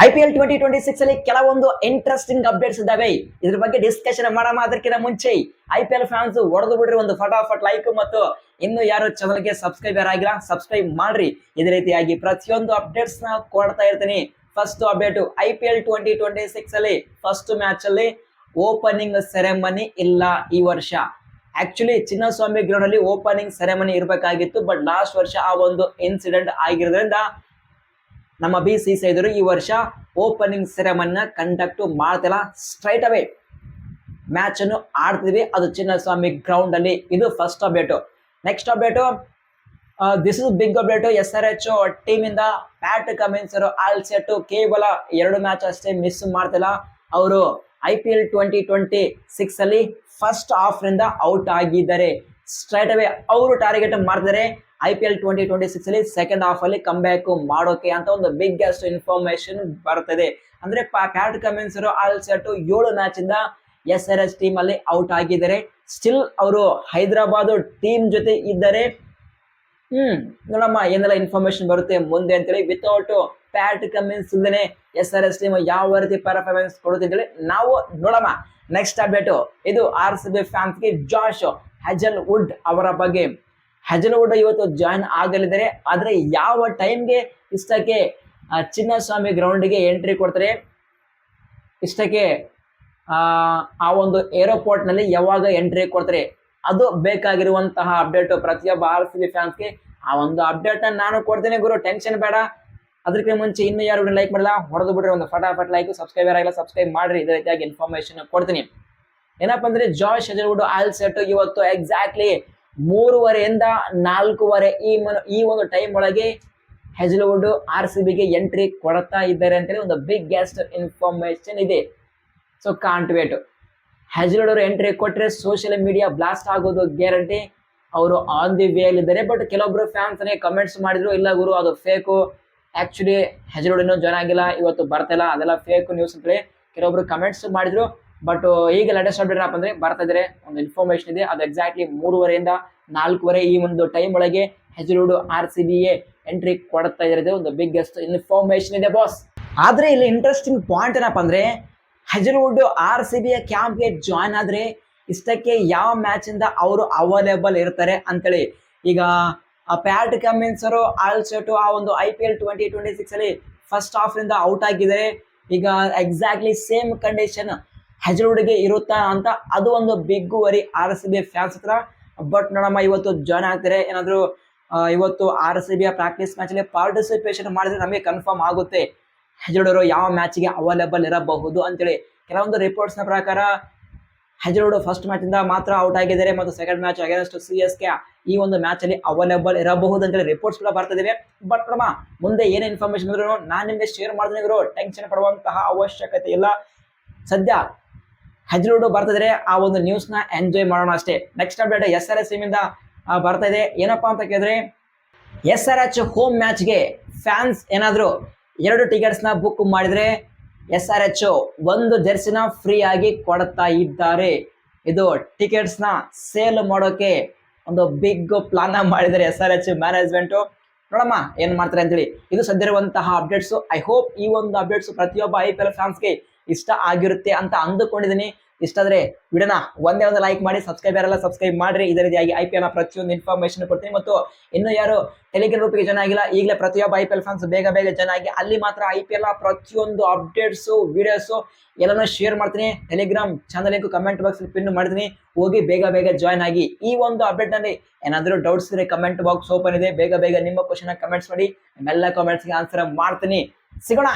IPL 2026 ಅಲ್ಲಿ ಕೆಲವೊಂದು interesting updates ಇದಾವೆ. ಇದ್ರ ಬಗ್ಗೆ ಡಿಸ್ಕಷನ್ ಮಾಡೋಣ. ಅದಕ್ಕಿಂತ ಮುಂಚೆ IPL ಫ್ಯಾನ್ಸ್ ಹೊಡೆದು ಬಿಡ್ರಿ ಒಂದು ಫಟಾಫಟ್ ಲೈಕ್ ಮತ್ತು ಇನ್ನು ಯಾರು ಚಾನಲ್ಗೆ ಸಬ್ಸ್ಕ್ರೈಬರ್ ಆಗಿಲ್ಲ ಸಬ್ಸ್ಕ್ರೈಬ್ ಮಾಡ್ರಿ. ಇದೇ ರೀತಿಯಾಗಿ ಪ್ರತಿಯೊಂದು ಅಪ್ಡೇಟ್ಸ್ ನ ಕೊಡ್ತಾ ಇರ್ತೀನಿ. ಫಸ್ಟ್ ಅಪ್ಡೇಟ್, IPL 2026 ಅಲ್ಲಿ ಫಸ್ಟ್ ಮ್ಯಾಚ್ ಅಲ್ಲಿ ಓಪನಿಂಗ್ ಸೆರೆಮನಿ ಇಲ್ಲ ಈ ವರ್ಷ. ಆಕ್ಚುಲಿ ಚಿನ್ನಸ್ವಾಮಿ ಗ್ರೌಂಡ್ ಅಲ್ಲಿ ಓಪನಿಂಗ್ ಸೆರೆಮನಿ ಇರಬೇಕಾಗಿತ್ತು, ಬಟ್ ಲಾಸ್ಟ್ ವರ್ಷ ಆ ಒಂದು ಇನ್ಸಿಡೆಂಟ್ ಆಗಿರೋದ್ರಿಂದ ನಮ್ಮ BCCI ಈ ವರ್ಷ ಓಪನಿಂಗ್ ಸೆರೆಮನಿನ ಕಂಡಕ್ಟ್ ಮಾಡ್ತಿಲ್ಲ. ಸ್ಟ್ರೈಟ್ ಅವೇ ಮ್ಯಾಚ್ ಅನ್ನು ಆಡ್ತಿದ್ವಿ, ಅದು ಚಿನ್ನಸ್ವಾಮಿ ಗ್ರೌಂಡ್ ಅಲ್ಲಿ. ಇದು first update. Next update, this is big update. SRH team ಇಂದ ಪ್ಯಾಟ್ ಕಮಿನ್ಸ್ ಆಲ್ ಸೆಟ್ ಕೇವಲ 2 ಮ್ಯಾಚ್ ಅಷ್ಟೇ ಮಿಸ್ ಮಾಡ್ತಿಲ್ಲ. ಅವರು IPL 2026 ಅಲ್ಲಿ ಫಸ್ಟ್ ಹಾಫ್ ನಿಂದ ಔಟ್ ಆಗಿದ್ದಾರೆ. ಸ್ಟ್ರೈಟ್ ಅವೇ ಅವರು ಟಾರ್ಗೆಟ್ ಮಾಡ್ತಾರೆ IPL 2026 ಅಲ್ಲಿ ಸೆಕೆಂಡ್ ಹಾಫ್ ಅಲ್ಲಿ ಕಮ್ ಬ್ಯಾಕ್ ಮಾಡೋಕೆ ಅಂತ ಒಂದು ಬಿಗ್ಗೆಸ್ಟ್ ಇನ್ಫಾರ್ಮೇಶನ್ ಬರ್ತದೆ. ಅಂದ್ರೆ Pat Cummins all set 7 match ಇಂದ SRH ಟೀಮ್ ಅಲ್ಲಿ ಔಟ್ ಆಗಿದ್ದಾರೆ. ಸ್ಟಿಲ್ ಅವರು ಹೈದರಾಬಾದ್ ಟೀಮ್ ಜೊತೆ ಇದ್ದಾರೆ. ನೋಡಮ್ಮ ಏನೆಲ್ಲ ಇನ್ಫಾರ್ಮೇಶನ್ ಬರುತ್ತೆ ಮುಂದೆ ಅಂತೇಳಿ. ವಿತೌಟ್ ಪ್ಯಾಟ್ ಕಮಿನ್ಸ್ ಇಲ್ಲದೆ SRH ಟೀಮ್ ಯಾವ ರೀತಿ ಪರ್ಫಾರ್ಮೆನ್ಸ್ ಕೊಡುತ್ತಿದ್ದೇವೆ ನಾವು ನೋಡಮ್ಮ. ನೆಕ್ಸ್ಟ್ ಅಪ್ಡೇಟ್, ಇದು RCB ಫ್ಯಾನ್ಸ್ ಗೆ ಜಾಶ್ ಹೆಜಲ್ವುಡ್ ಅವರ ಬಗ್ಗೆ. ಹೆಜಲ್ವುಡ್ ಇವತ್ತು ಜಾಯಿನ್ ಆಗಲಿದ್ದಾರೆ, ಆದ್ರೆ ಯಾವ ಟೈಮ್ಗೆ ಇಷ್ಟಕ್ಕೆ ಚಿನ್ನಸ್ವಾಮಿ ಗ್ರೌಂಡ್ಗೆ ಎಂಟ್ರಿ ಕೊಡ್ತಾರೆ, ಇಷ್ಟಕ್ಕೆ ಆ ಒಂದು ಏರೋಪೋರ್ಟ್ ನಲ್ಲಿ ಯಾವಾಗ ಎಂಟ್ರಿ ಕೊಡ್ತಾರೆ, ಅದು ಬೇಕಾಗಿರುವಂತಹ ಅಪ್ಡೇಟ್ ಪ್ರತಿಯೊಬ್ಬ RCB ಫ್ಯಾನ್ಸ್ಗೆ. ಆ ಒಂದು ಅಪ್ಡೇಟ್ ನಾನು ಕೊಡ್ತೀನಿ ಗುರು, ಟೆನ್ಷನ್ ಬೇಡ. ಅದಕ್ಕೆ ಮುಂಚೆ ಇನ್ನು ಯಾರು ಲೈಕ್ ಮಾಡಲ್ಲ ಹೊಡೆದು ಬಿಡ್ರಿ ಒಂದು ಫಟಾಫಟ್ ಲೈಕ್. ಸಬ್ಸ್ಕ್ರೈಬರ್ ಆಗಿಲ್ಲ ಸಬ್ಸ್ಕ್ರೈಬ್ ಮಾಡ್ರಿ. ಇದೇ ರೀತಿಯಾಗಿ ಇನ್ಫಾರ್ಮೇಶನ್ ಕೊಡ್ತೀನಿ. ಏನಪ್ಪಾ ಅಂದ್ರೆ ಜಾಶ್ ಹೆಜಲ್ವುಡ್ ಆಲ್ ಸೆಟ್ ಇವತ್ತು ಎಕ್ಸಾಕ್ಟ್ಲಿ 3:30 4:15 ಈ ಒಂದು ಟೈಮ್ ಒಳಗೆ ಹೆಜಲ್ವುಡ್ RCBಗೆ ಎಂಟ್ರಿ ಕೊಡ್ತಾ ಇದ್ದಾರೆ ಅಂತೇಳಿ ಒಂದು ಬಿಗ್ ಗೆಸ್ಟ್ ಇನ್ಫಾರ್ಮೇಶನ್ ಇದೆ. So can't wait. ಹೆಜಲ್ವುಡ್ ಅವರು ಎಂಟ್ರಿ ಕೊಟ್ಟರೆ ಸೋಷಿಯಲ್ ಮೀಡಿಯಾ ಬ್ಲಾಸ್ಟ್ ಆಗೋದು ಗ್ಯಾರಂಟಿ. ಅವರು ಆನ್ ದಿ ವೇ ಅಲ್ಲಿದ್ದಾರೆ. ಬಟ್ ಕೆಲವೊಬ್ರು ಫ್ಯಾನ್ಸ್ ಕಮೆಂಟ್ಸ್ ಮಾಡಿದ್ರು, ಇಲ್ಲ ಗುರು ಅದು ಫೇಕು, ಆಕ್ಚುಲಿ ಹೆಜಲ್ವುಡ್ ಇನ್ನೂ ಜಾಯ್ನ್ ಆಗಿಲ್ಲ, ಇವತ್ತು ಬರ್ತಿಲ್ಲ, ಅದೆಲ್ಲ ಫೇಕ್ ನ್ಯೂಸ್ ಅಂತೇಳಿ ಕೆಲವೊಬ್ರು ಕಮೆಂಟ್ಸ್ ಮಾಡಿದ್ರು. ಬಟ್ ಈಗ ಲೇಟೆಸ್ಟ್ ಅಪ್ಡೇಟ್ ಏನಪ್ಪ ಅಂದ್ರೆ ಬರ್ತಾ ಇದ್ರೆ ಒಂದು ಇನ್ಫಾರ್ಮೇಶನ್ ಇದೆ, ಅದು ಎಕ್ಸಾಕ್ಟ್ಲಿ 3:30 4:15 ಈ ಒಂದು ಟೈಮ್ ಒಳಗೆ ಹೆಜಲ್ವುಡ್ RCBಗೆ ಎಂಟ್ರಿ ಕೊಡ್ತಾ ಇರೋದು ಒಂದು ಬಿಗ್ಗೆಸ್ಟ್ ಇನ್ಫಾರ್ಮೇಶನ್ ಇದೆ ಬಾಸ್. ಆದ್ರೆ ಇಲ್ಲಿ ಇಂಟ್ರೆಸ್ಟಿಂಗ್ ಪಾಯಿಂಟ್ ಏನಪ್ಪ ಅಂದ್ರೆ, ಹೆಜಲ್ವುಡ್ RCBಯ ಕ್ಯಾಂಪ್ಗೆ ಜಾಯ್ನ್ ಆದ್ರೆ ಇಷ್ಟಕ್ಕೆ ಯಾವ ಮ್ಯಾಚ್ ಇಂದ ಅವರು ಅವೈಲೇಬಲ್ ಇರ್ತಾರೆ ಅಂತೇಳಿ. ಈಗ ಪ್ಯಾಟ್ ಕಮಿನ್ಸ್ ಆಲ್ ಸೆಟ್ ಆ ಒಂದು IPL 2026 ಅಲ್ಲಿ ಫಸ್ಟ್ ಹಾಫ್ ನಿಂದ ಔಟ್ ಆಗಿದ್ದಾರೆ. ಈಗ ಎಕ್ಸಾಕ್ಟ್ಲಿ ಸೇಮ್ ಕಂಡೀಷನ್ ಹೆಜಲ್ವುಡ್ಗೆ ಇರುತ್ತಾ ಅಂತ ಅದು ಒಂದು ಬಿಗ್ ವರಿ RCB ಫ್ಯಾನ್ಸ್ ಹತ್ರ. ಬಟ್ ನೋಡಮ್ಮ ಇವತ್ತು ಜಾಯ್ನ್ ಆಗ್ತಾರೆ. ಏನಾದ್ರು ಇವತ್ತು RCBಯ ಪ್ರಾಕ್ಟೀಸ್ ಮ್ಯಾಚ್ ಅಲ್ಲಿ ಪಾರ್ಟಿಸಿಪೇಷನ್ ಮಾಡಿದ್ರೆ ನಮಗೆ ಕನ್ಫರ್ಮ್ ಆಗುತ್ತೆ ಹೆಜಲ್ವುಡ್ ಅವರು ಯಾವ ಮ್ಯಾಚ್ಗೆ ಅವೈಲೇಬಲ್ ಇರಬಹುದು ಅಂತೇಳಿ. ಕೆಲವೊಂದು ರಿಪೋರ್ಟ್ಸ್ ನ ಪ್ರಕಾರ ಹೆಜಲ್ವುಡ್ ಫಸ್ಟ್ ಮ್ಯಾಚ್ ಇಂದ ಮಾತ್ರ ಔಟ್ ಆಗಿದ್ದಾರೆ ಮತ್ತು ಸೆಕೆಂಡ್ ಮ್ಯಾಚ್ ಅಗೇನ್ಸ್ಟ್ CSK ಈ ಒಂದು ಮ್ಯಾಚ್ ಅಲ್ಲಿ ಅವೈಲೇಬಲ್ ಇರಬಹುದು ಅಂತೇಳಿ ರಿಪೋರ್ಟ್ಸ್ ಕೂಡ ಬರ್ತಿದ್ದೇವೆ. ಬಟ್ ನಮ್ಮ ಮುಂದೆ ಏನೇ ಇನ್ಫಾರ್ಮೇಶನ್ ಇದ್ರು ನಾನು ನಿಮಗೆ ಶೇರ್ ಮಾಡ್ತೀನಿ ಗುರು, ಟೆನ್ಷನ್ ಪಡುವಂತಹ ಅವಶ್ಯಕತೆ ಇಲ್ಲ. ಸದ್ಯ ಹೆಜಲ್ವುಡ್ ಬರ್ತಿದ್ರೆ ಆ ಒಂದು ನ್ಯೂಸ್ ನ ಎಂಜಾಯ್ ಮಾಡೋಣ ಅಷ್ಟೇ. ನೆಕ್ಸ್ಟ್ ಅಪ್ಡೇಟ್ SRH ಟೀಮ್ ಇಂದ ಬರ್ತಾ ಇದೆ. ಏನಪ್ಪಾ ಅಂತ ಕೇಳಿದ್ರೆ, SRH ಹೋಮ್ ಮ್ಯಾಚ್ಗೆ ಫ್ಯಾನ್ಸ್ ಏನಾದ್ರು 2 ಟಿಕೆಟ್ಸ್ ನ ಬುಕ್ ಮಾಡಿದ್ರೆ SRH 1 ಜೆರ್ಸಿನ ಫ್ರೀ ಆಗಿ ಕೊಡ್ತಾ ಇದ್ದಾರೆ. ಇದು ಟಿಕೆಟ್ಸ್ ನ ಸೇಲ್ ಮಾಡೋಕೆ ಒಂದು ಬಿಗ್ ಪ್ಲಾನ್ ಮಾಡಿದ್ದಾರೆ SRH ಮ್ಯಾನೇಜ್ಮೆಂಟ್. ನೋಡಮ್ಮ ಏನ್ ಮಾಡ್ತಾರೆ ಅಂತೇಳಿ. ಇದು ಸದ್ಯ ಇರುವಂತಹ ಅಪ್ಡೇಟ್ಸ್. ಐ ಹೋಪ್ ಈ ಒಂದು ಅಪ್ಡೇಟ್ಸ್ ಪ್ರತಿಯೊಬ್ಬ IPL ಫ್ಯಾನ್ಸ್ಗೆ ಇಷ್ಟ ಆಗಿರುತ್ತೆ ಅಂತ ಅಂದುಕೊಂಡಿದ್ದೀನಿ. ಇಷ್ಟ ಆದ್ರೆ ವಿಡಿಯೋನ ಒಂದೇ ಒಂದು ಲೈಕ್ ಮಾಡಿ, ಸಬ್ಸ್ಕ್ರೈಬರ್ ಎಲ್ಲ ಸಬ್ಸ್ಕ್ರೈಬ್ ಮಾಡ್ರಿ. ಇದೇ ರೀತಿಯಾಗಿ IPL ನ ಪ್ರತಿಯೊಂದು ಇನ್ಫಾರ್ಮೇಶನ್ ಕೊಡ್ತೀನಿ. ಮತ್ತು ಇನ್ನು ಯಾರು ಟೆಲಿಗ್ರಾಮ್ ಗ್ರೂಪ್ಗೆ ಜಾಯ್ನ್ ಆಗಿಲ್ಲ, ಈಗಲೇ ಪ್ರತಿಯೊಬ್ಬ IPL ಫ್ಯಾನ್ಸ್ ಬೇಗ ಜಾಯ್ನ್ ಆಗಿ, ಅಲ್ಲಿ ಮಾತ್ರ IPL ನ ಪ್ರತಿಯೊಂದು ಅಪ್ಡೇಟ್ಸ್ ವಿಡಿಯೋಸ್ ಎಲ್ಲಾನು ಶೇರ್ ಮಾಡ್ತೀನಿ. Telegram channel link comment box pin ಮಾಡ್ತೀನಿ, ಹೋಗಿ ಬೇಗ ಜಾಯ್ನ್ ಆಗಿ. ಈ ಒಂದು ಅಪ್ಡೇಟ್ ನಲ್ಲಿ ಏನಾದರೂ ಡೌಟ್ಸ್ ಇದ್ರೆ ಕಮೆಂಟ್ ಬಾಕ್ಸ್ ಓಪನ್ ಇದೆ, ಬೇಗ ನಿಮ್ಮ ಕ್ವಶನ್ ಕಮೆಂಟ್ಸ್ ಮಾಡಿ, ಎಲ್ಲ ಕಾಮೆಂಟ್ಸ್ಗೆ ಆನ್ಸರ್ ಮಾಡ್ತೀನಿ. ಸಿಗೋಣ.